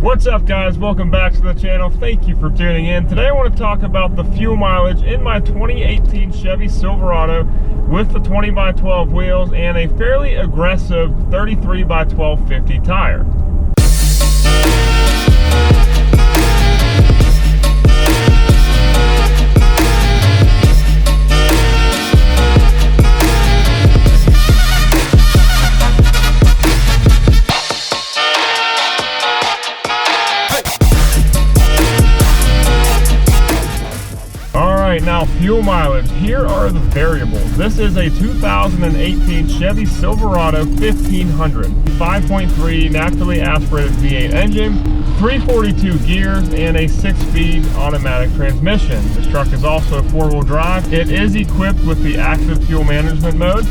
What's up, guys? Welcome back to the channel. Thank you for tuning in. Today I want to talk about the fuel mileage in my 2018 Chevy Silverado with the 20x12 wheels and a fairly aggressive 33x1250 tire. Now, fuel mileage, here are the variables. This is a 2018 Chevy Silverado 1500, 5.3 naturally aspirated V8 engine, 342 gears, and a 6-speed automatic transmission. This truck is also 4-wheel drive. It is equipped with the active fuel management mode,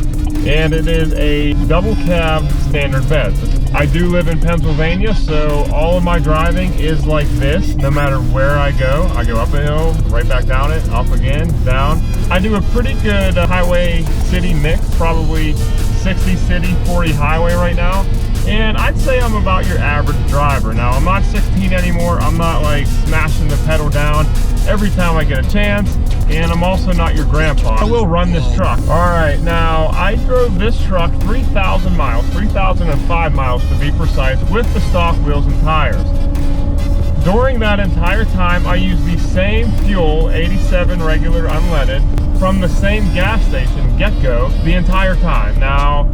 and it is a double cab standard bed. I do live in Pennsylvania, so all of my driving is like this. No matter where I go up a hill, right back down it, up again, down. I do a pretty good highway city mix, probably 60 city, 40 highway right now. And I'd say I'm about your average driver. Now, I'm not 16 anymore. I'm not like smashing the pedal down every time I get a chance. And I'm also not your grandpa. I will run this truck. All right, now I drove this truck 3,000 miles, 3,005 miles to be precise, with the stock wheels and tires. During that entire time, I used the same fuel, 87 regular unleaded, from the same gas station, get-go, the entire time. Now,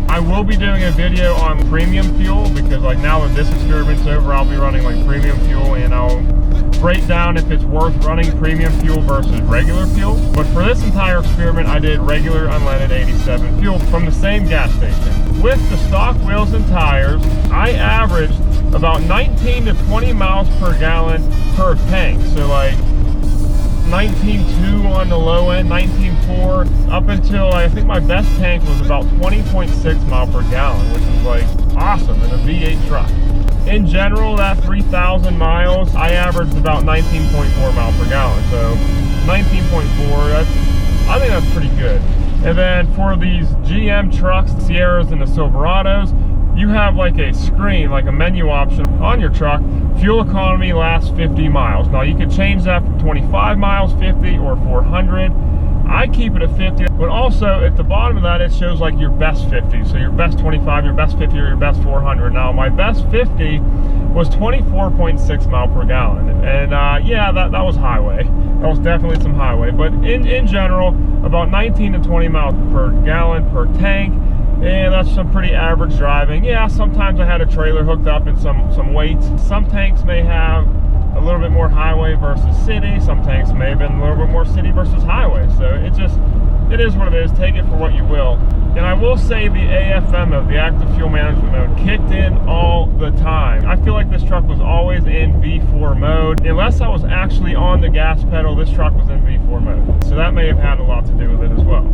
I will be doing a video on premium fuel because like now that this experiment's over, I'll be running like premium fuel, and I'll break down if it's worth running premium fuel versus regular fuel. But for this entire experiment, I did regular unleaded 87 fuel from the same gas station. With the stock wheels and tires, I averaged about 19 to 20 miles per gallon per tank. So like 19.2 on the low end, 19.4, up until I think my best tank was about 20.6 mile per gallon, which is like awesome in a V8 truck. In general, that 3,000 miles, I averaged about 19.4 miles per gallon. So 19.4, I think that's pretty good. And then for these GM trucks, the Sierras and the Silverados, you have like a screen, like a menu option on your truck. Fuel economy lasts 50 miles. Now you could change that from 25 miles, 50, or 400. I keep it at 50, but also at the bottom of that, it shows like your best 50. So your best 25, your best 50, or your best 400. Now my best 50 was 24.6 mile per gallon. And yeah, that was highway. That was definitely some highway. But in general, about 19 to 20 miles per gallon per tank. And that's some pretty average driving. Yeah, sometimes I had a trailer hooked up and some weights. Some tanks may have a little bit more highway versus city. Some tanks may have been a little bit more city versus highway. So it is what it is. Take it for what you will. And I will say the AFM mode, the active fuel management mode, kicked in all the time. I feel like this truck was always in V4 mode. Unless I was actually on the gas pedal, this truck was in V4 mode. So that may have had a lot to do with it as well.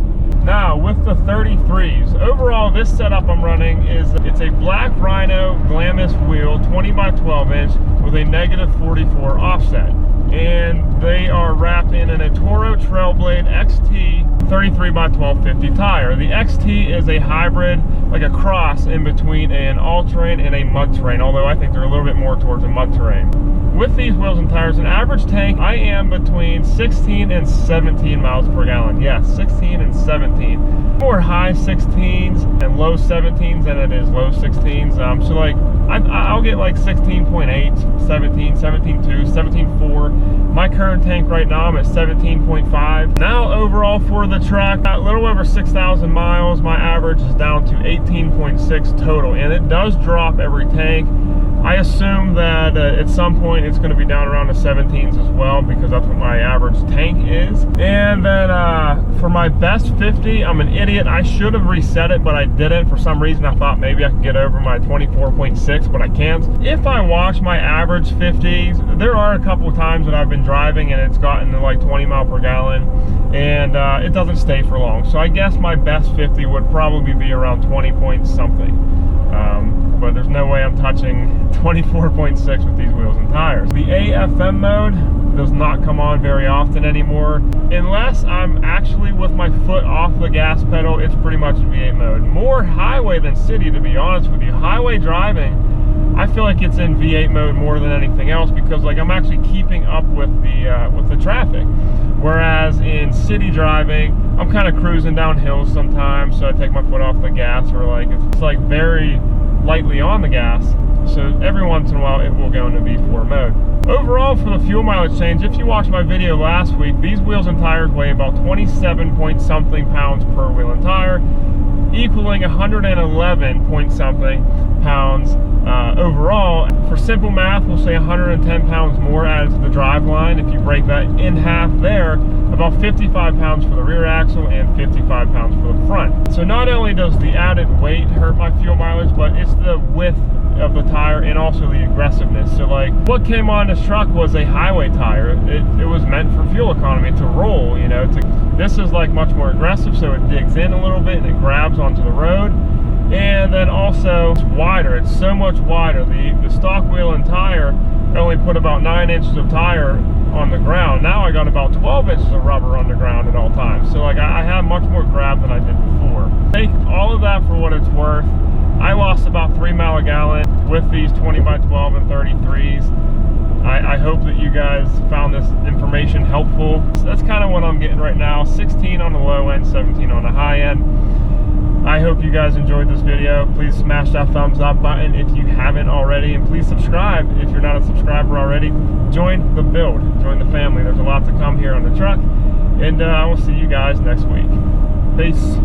Now, with the 33s, overall this setup I'm running it's a black Rhino Glamis wheel, 20x12 inch with a negative 44 offset. And they are wrapped in a Toro Trailblade XT 33x1250 tire. The XT is a hybrid, like a cross in between an all-terrain and a mud terrain, although I think they're a little bit more towards a mud terrain. With these wheels and tires, an average tank, I am between 16 and 17 miles per gallon. Yes, 16 and 17. More high 16s and low 17s than it is low 16s. So like, I'll get like 16.8, 17, 17.2, 17.4. My current tank right now, I'm at 17.5. Now overall for the truck, a little over 6,000 miles. My average is down to 18.6 total, and it does drop every tank. I assume that at some point it's going to be down around the 17s as well, because that's what my average tank is. And then for my best 50, I'm an idiot. I should have reset it, but I didn't. For some reason, I thought maybe I could get over my 24.6, but I can't. If I watch my average 50s, there are a couple of times that I've been driving and it's gotten to like 20 mile per gallon, and it doesn't stay for long. So I guess my best 50 would probably be around 20 point something. But there's no way I'm touching 24.6 with these wheels and tires. The AFM mode does not come on very often anymore. Unless I'm actually with my foot off the gas pedal, it's pretty much V8 mode. More highway than city, to be honest with you. Highway driving, I feel like it's in V8 mode more than anything else, because like I'm actually keeping up with the traffic. Whereas in city driving, I'm kind of cruising down hills sometimes, so I take my foot off the gas, or like it's like very lightly on the gas. So every once in a while it will go into V4 mode. Overall, for the fuel mileage change, if you watched my video last week, these wheels and tires weigh about 27 point something pounds per wheel and tire, equaling 111 point something pounds overall. For simple math, we'll say 110 pounds more added to the driveline. If you break that in half there, about 55 pounds for the rear axle and 55 pounds for the front. So not only does the added weight hurt my fuel mileage, but it's the width of the tire and also the aggressiveness. So like what came on this truck was a highway tire. It was meant for fuel economy, to roll, you know. This is like much more aggressive, so it digs in a little bit and it grabs onto the road. And then also it's wider, it's so much wider. The stock wheel and tire only put about 9 inches of tire on the ground. Now I got about 12 inches of rubber on the ground at all times. So like I have much more grab than I did before. Take all of that for what it's worth. I lost about 3 miles a gallon with these 20 by 12 and 33s. I hope that you guys found this information helpful. So that's kind of what I'm getting right now. 16 on the low end, 17 on the high end. I hope you guys enjoyed this video. Please smash that thumbs up button if you haven't already, and please subscribe if you're not a subscriber already. Join the build, join the family. There's a lot to come here on the truck, and I will see you guys next week. Peace.